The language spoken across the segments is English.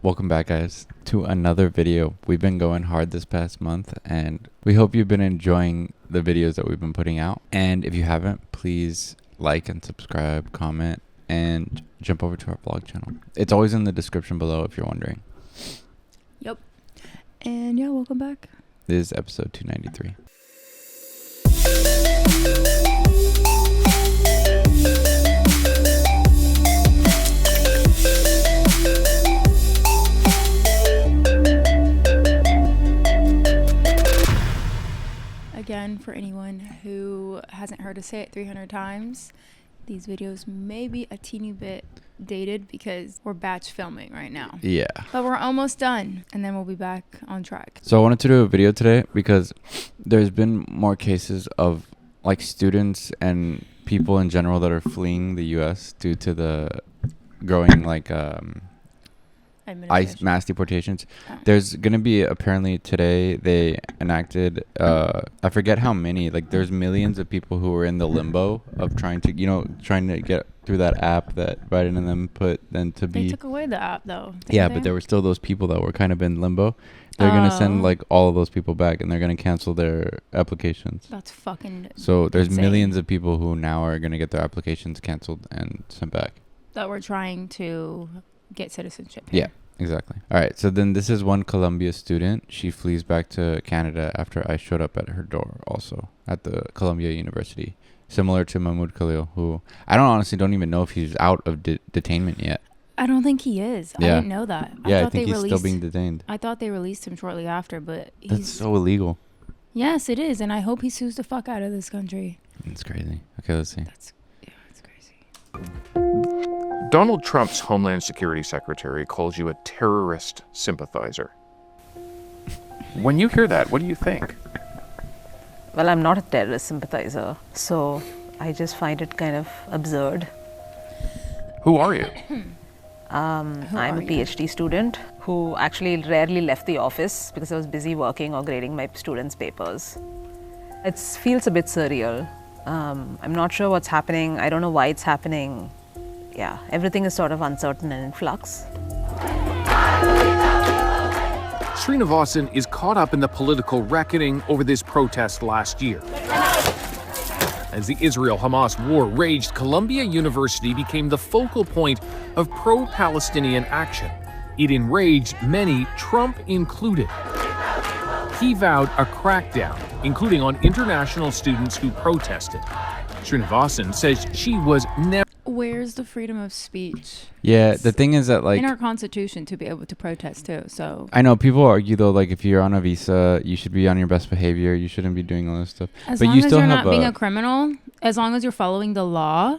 Welcome back, guys, to another video. We've been going hard this past month, and we hope you've been enjoying the videos that we've been putting out. And if you haven't, please like and subscribe, comment, and jump over to our vlog channel. It's always in the description below if you're wondering. Yep. And yeah, welcome back. This is episode 293. Again, for anyone who hasn't heard us say it 300 times, these videos may be a teeny bit dated because we're batch filming right now. Yeah. But we're almost done, and then we'll be back on track. So I wanted to do a video today because there's been more cases of like students and people in general that are fleeing the U.S. due to the growing ICE mass deportations. There's gonna be, apparently today they enacted I forget how many, like there's millions of people who are in the limbo of trying to get through that app that Biden and them put then to be. They took away the app though. Yeah, but there were still those people that were kind of in limbo. They're gonna send like all of those people back, and they're gonna cancel their applications. That's fucking so there's insane. Millions of people who now are gonna get their applications canceled and sent back. That we're trying to get citizenship here. Yeah, exactly. All right, so then this is one Columbia student. She flees back to Canada after I showed up at her door, also at the Columbia University. Similar to Mahmoud Khalil, who I don't even know if he's out of detainment yet. I don't think he is. Yeah. I didn't know that. I think he's still being detained. I thought they released him shortly after, but that's so illegal. Yes, it is, and I hope he sues the fuck out of this country. It's crazy. Okay, let's see. It's crazy. Donald Trump's Homeland Security Secretary calls you a terrorist sympathizer. When you hear that, what do you think? Well, I'm not a terrorist sympathizer, so I just find it kind of absurd. Who are you? I'm a PhD student who actually rarely left the office because I was busy working or grading my students' papers. It feels a bit surreal. I'm not sure what's happening. I don't know why it's happening. Yeah, everything is sort of uncertain and in flux. Srinivasan is caught up in the political reckoning over this protest last year. As the Israel-Hamas war raged, Columbia University became the focal point of pro-Palestinian action. It enraged many, Trump included. He vowed a crackdown, including on international students who protested. Srinivasan says she was never... Where's the freedom of speech? Yeah, the thing is that like in our constitution to be able to protest too. So I know people argue though, like if you're on a visa, you should be on your best behavior. You shouldn't be doing all this stuff. As but long you as still you're have not being a criminal, as long as you're following the law,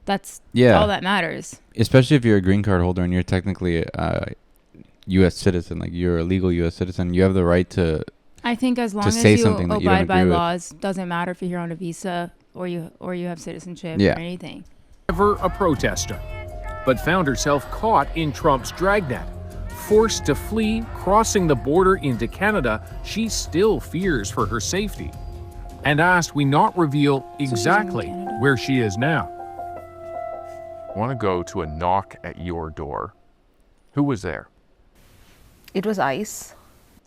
that's all that matters. Especially if you're a green card holder and you're technically a U.S. citizen, like you're a legal U.S. citizen, you have the right to. I think as long as you abide by laws, doesn't matter if you're here on a visa or you have citizenship or anything. Never a protester, but found herself caught in Trump's dragnet. Forced to flee, crossing the border into Canada, she still fears for her safety. And asked we not reveal exactly where she is now. I want to go to a knock at your door. Who was there? It was ICE.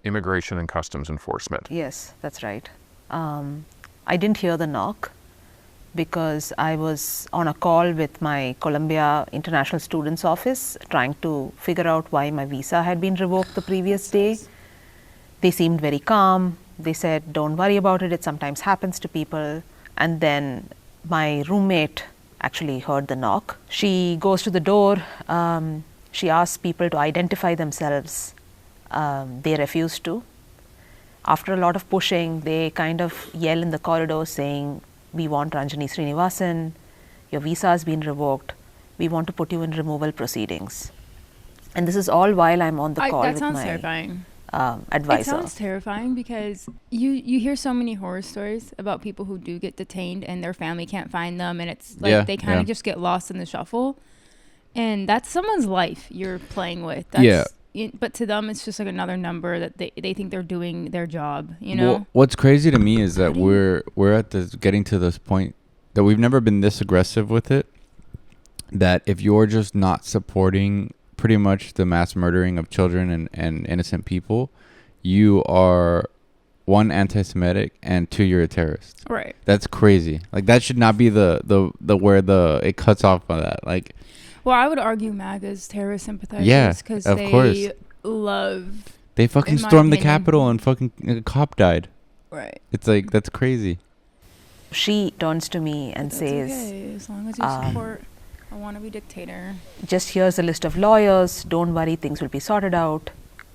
Immigration and Customs Enforcement. Yes, that's right. I didn't hear the knock because I was on a call with my Columbia International Students Office trying to figure out why my visa had been revoked the previous day. They seemed very calm. They said, don't worry about it. It sometimes happens to people. And then my roommate actually heard the knock. She goes to the door. She asks people to identify themselves. They refuse to. After a lot of pushing, they kind of yell in the corridor saying, we want Ranjani Srinivasan, your visa has been revoked, we want to put you in removal proceedings. And this is all while I'm on the call with my terrifying. Advisor. It sounds terrifying because you hear so many horror stories about people who do get detained and their family can't find them, and it's like they kind of just get lost in the shuffle. And that's someone's life you're playing with. But to them, it's just like another number that they think they're doing their job, you know? Well, what's crazy to me is that we're at this, getting to this point that we've never been this aggressive with it, that if you're just not supporting pretty much the mass murdering of children and innocent people, you are, one, anti-Semitic, and two, you're a terrorist. Right. That's crazy. Like, that should not be the where it cuts off on that. Like, well, I would argue MAGA's terrorist sympathizers. Yeah, because of they course. love. They fucking stormed the Capitol and fucking a cop died. Right. It's like, that's crazy. She turns to me and says, okay, as long as you support a wannabe dictator. Just here's a list of lawyers. Don't worry, things will be sorted out.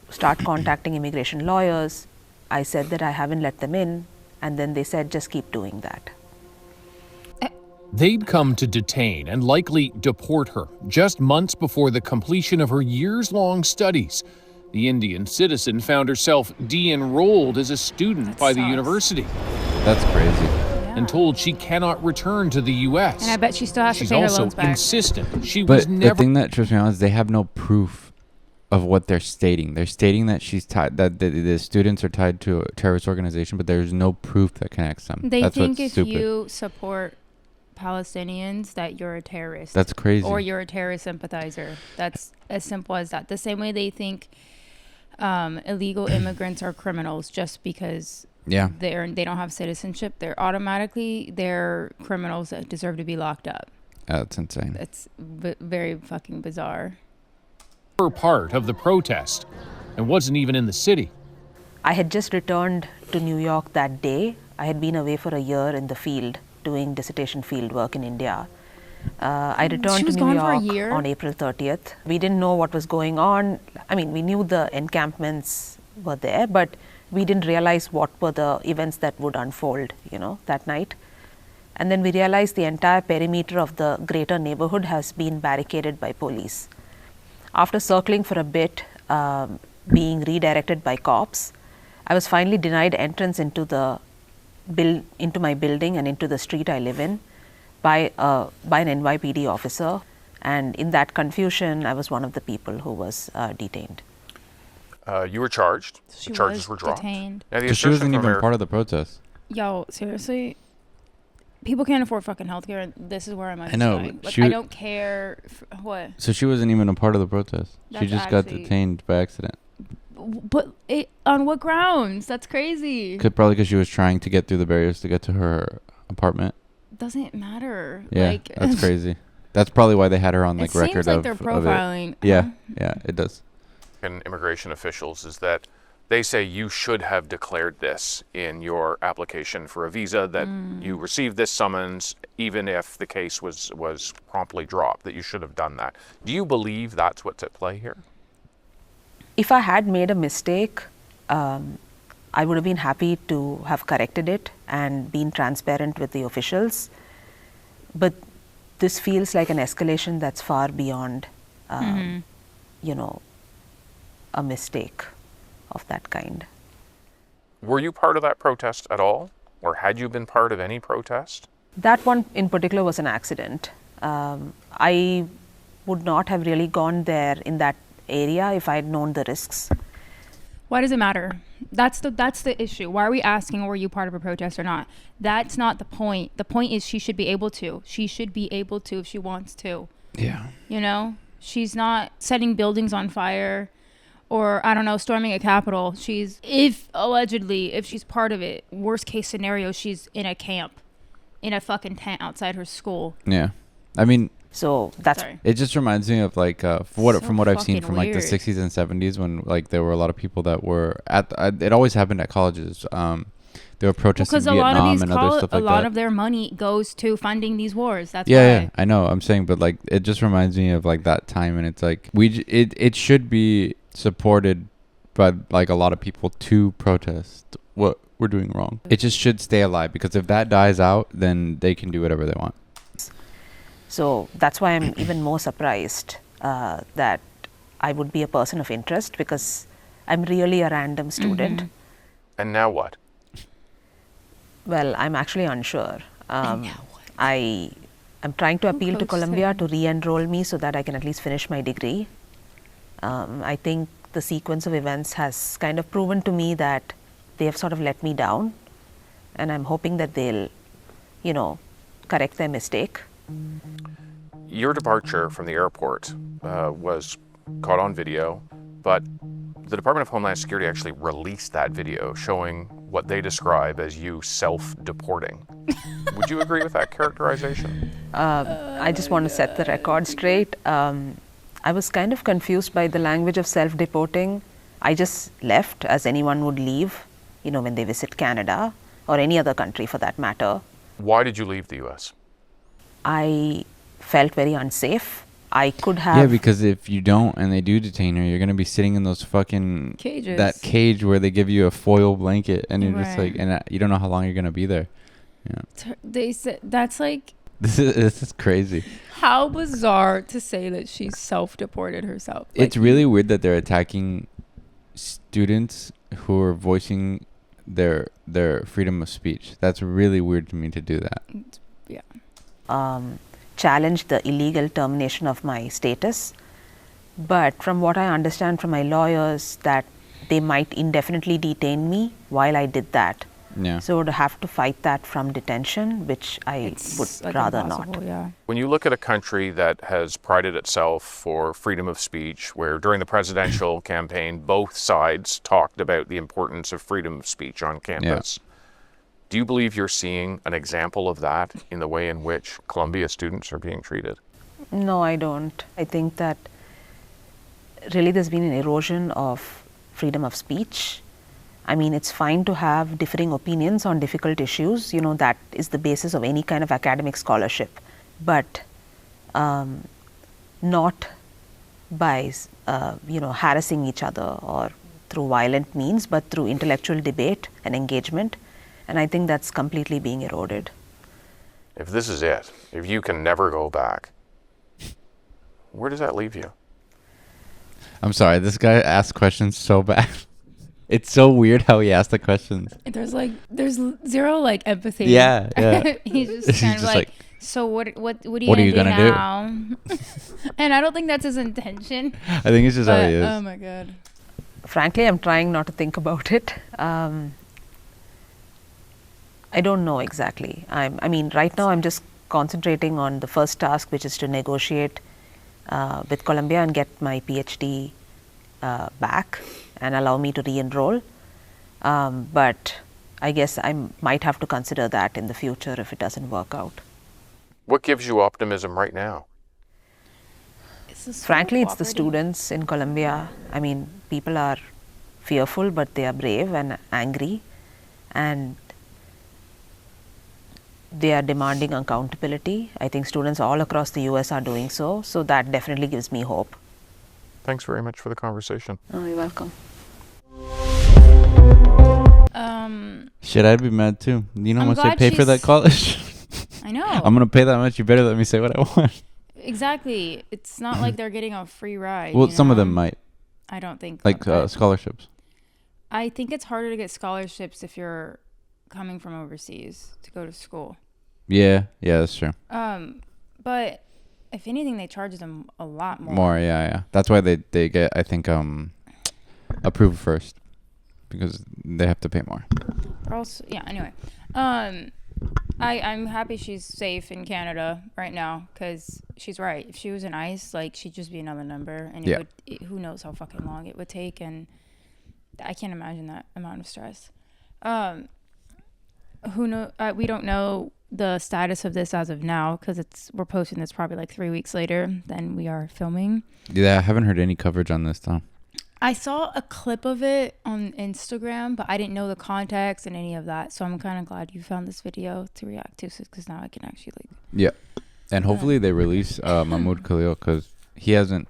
Start contacting immigration lawyers. I said that I haven't let them in, and then they said, just keep doing that. They'd come to detain and likely deport her just months before the completion of her years-long studies. The Indian citizen found herself de-enrolled as a student by the university. That's crazy. And told she cannot return to the U.S. And I bet she still has to pay her loans back. She's also insistent she But was never... the thing that trips me out is they have no proof of what they're stating. They're stating that she's tied, that the students are tied to a terrorist organization, but there's no proof that connects them. They That's think what's if stupid. you support Palestinians that you're a terrorist. That's crazy. Or you're a terrorist sympathizer. That's as simple as that. The same way they think illegal immigrants are criminals just because they don't have citizenship. They're criminals that deserve to be locked up. That's insane. It's very fucking bizarre. Part of the protest and wasn't even in the city. I had just returned to New York that day. I had been away for a year in the field doing dissertation field work in India. I returned to New York on April 30th. We didn't know what was going on. I mean, we knew the encampments were there, but we didn't realize what were the events that would unfold, that night. And then we realized the entire perimeter of the greater neighborhood has been barricaded by police. After circling for a bit, being redirected by cops, I was finally denied entrance into my building and into the street I live in by an NYPD officer. And in that confusion, I was one of the people who was detained. You were charged. The charges were dropped. Detained. Now, Because she wasn't even part of the protest. Yo, seriously? People can't afford fucking healthcare, and this is where I'm at. I know. Like, I don't care. What? So she wasn't even a part of the protest. She That's just got detained by accident. But on what grounds? That's crazy. Probably because she was trying to get through the barriers to get to her apartment. Doesn't matter. Yeah, that's crazy. That's probably why they had her on record of it. It seems like they're profiling. Yeah, it does. And immigration officials is that they say you should have declared this in your application for a visa, that you received this summons, even if the case was promptly dropped, that you should have done that. Do you believe that's what's at play here? If I had made a mistake, I would have been happy to have corrected it and been transparent with the officials. But this feels like an escalation that's far beyond, a mistake of that kind. Were you part of that protest at all? Or had you been part of any protest? That one in particular was an accident. I would not have really gone there in that area if I had known the risks. Why does it matter? That's the issue. Why are we asking, were you part of a protest or not? That's not the point. The point is she should be able to. She should be able to if she wants to. Yeah. She's not setting buildings on fire or, I don't know, storming a Capitol. If she's part of it, worst case scenario, she's in a camp, in a fucking tent outside her school. Yeah. I mean, so that's... Sorry. It just reminds me of from what I've seen from the 60s and 70s when there were a lot of people that were it always happened at colleges. They were protesting Vietnam and other stuff like that. A lot of their money goes to funding these wars. That's why. Yeah, I know. I'm saying, but it just reminds me of that time, and it's it should be supported by a lot of people to protest what we're doing wrong. It just should stay alive, because if that dies out, then they can do whatever they want. So that's why I'm even more surprised that I would be a person of interest, because I'm really a random student. And now what? Well, I'm actually unsure. I'm trying to appeal to Columbia to re-enroll me so that I can at least finish my degree. I think the sequence of events has kind of proven to me that they have sort of let me down, and I'm hoping that they'll, correct their mistake. Your departure from the airport was caught on video, but the Department of Homeland Security actually released that video showing what they describe as you self-deporting. Would you agree with that characterization? I just want to set the record straight. I was kind of confused by the language of self-deporting. I just left as anyone would leave, when they visit Canada or any other country for that matter. Why did you leave the U.S.? I felt very unsafe. I could have... Yeah, because if you don't and they do detain her, you're going to be sitting in those fucking... cages. That cage where they give you a foil blanket and you're just Right. like... And you don't know how long you're going to be there. Yeah. They said that's like... This is crazy. How bizarre to say that she self-deported herself. It's really weird that they're attacking students who are voicing their freedom of speech. That's really weird to me to do that. Yeah. Challenge the illegal termination of my status. But from what I understand from my lawyers, that they might indefinitely detain me while I did that. Yeah. So I would have to fight that from detention, which I would like rather impossible, not. Yeah. When you look at a country that has prided itself for freedom of speech, where during the presidential campaign, both sides talked about the importance of freedom of speech on campus, do you believe you're seeing an example of that in the way in which Columbia students are being treated? No, I don't. I think that really there's been an erosion of freedom of speech. I mean, it's fine to have differing opinions on difficult issues. That is the basis of any kind of academic scholarship. But not by, harassing each other or through violent means, but through intellectual debate and engagement. And I think that's completely being eroded. If this is it, if you can never go back, where does that leave you? I'm sorry. This guy asks questions so bad. It's so weird how he asked the questions. There's zero empathy. Yeah, yeah. He's just kind of like, so what are you gonna do now? And I don't think that's his intention. I think it's just how he is. Oh my god. Frankly, I'm trying not to think about it. I don't know exactly. Right now I'm just concentrating on the first task, which is to negotiate with Columbia and get my PhD back and allow me to re-enroll. But I guess I might have to consider that in the future if it doesn't work out. What gives you optimism right now? Frankly, it's the students in Columbia. People are fearful, but they are brave and angry, and they are demanding accountability. I think students all across the US are doing so. So that definitely gives me hope. Thanks very much for the conversation. Oh, you're welcome. Shit, I'd be mad too. You know how I'm much they glad pay for that college? I know. I'm going to pay that much. You better let me say what I want. Exactly. It's not like they're getting a free ride. Well, some of them might. I don't think. Like scholarships. I think it's harder to get scholarships if you're coming from overseas to go to school. Yeah, that's true. But if anything, they charge them a lot more. More, yeah. That's why they get, I think, approved first, because they have to pay more. Also, yeah. Anyway, I'm happy she's safe in Canada right now, because she's right. If she was in ICE, she'd just be another number, and who knows how fucking long it would take, and I can't imagine that amount of stress. We don't know the status of this as of now, because we're posting this probably 3 weeks later than we are filming. Yeah, I haven't heard any coverage on this though. I saw a clip of it on Instagram, but I didn't know the context and any of that. So I'm kind of glad you found this video to react to, because now I can actually Yeah, and hopefully they release Mahmoud Khalil, because he hasn't.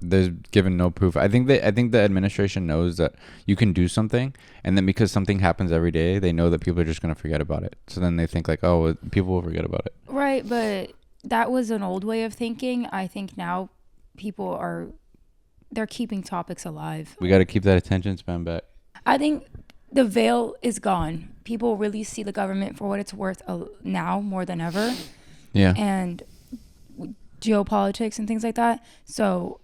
There's given no proof. I think the administration knows that you can do something, and then because something happens every day, they know that people are just going to forget about it. So then they think people will forget about it. Right, but that was an old way of thinking. I think now they're keeping topics alive. We got to keep that attention span back. I think the veil is gone. People really see the government for what it's worth now more than ever. Yeah. And geopolitics and things like that. So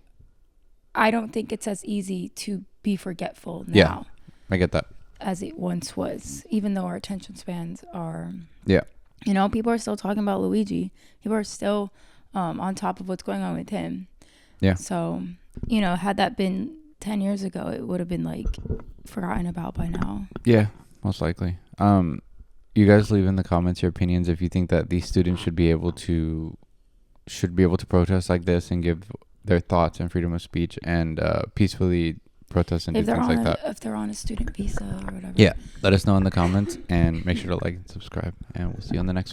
I don't think it's as easy to be forgetful now. Yeah, I get that. As it once was, even though our attention spans are. Yeah. People are still talking about Luigi. People are still on top of what's going on with him. Yeah. So. you know, had that been 10 years ago, it would have been like forgotten about by now. Yeah, most likely. You guys leave in the comments your opinions if you think that these students should be able to protest like this and give their thoughts and freedom of speech and peacefully protest and do things like that. If they're on a student visa or whatever. Yeah, let us know in the comments and make sure to like and subscribe, and we'll see you on the next one.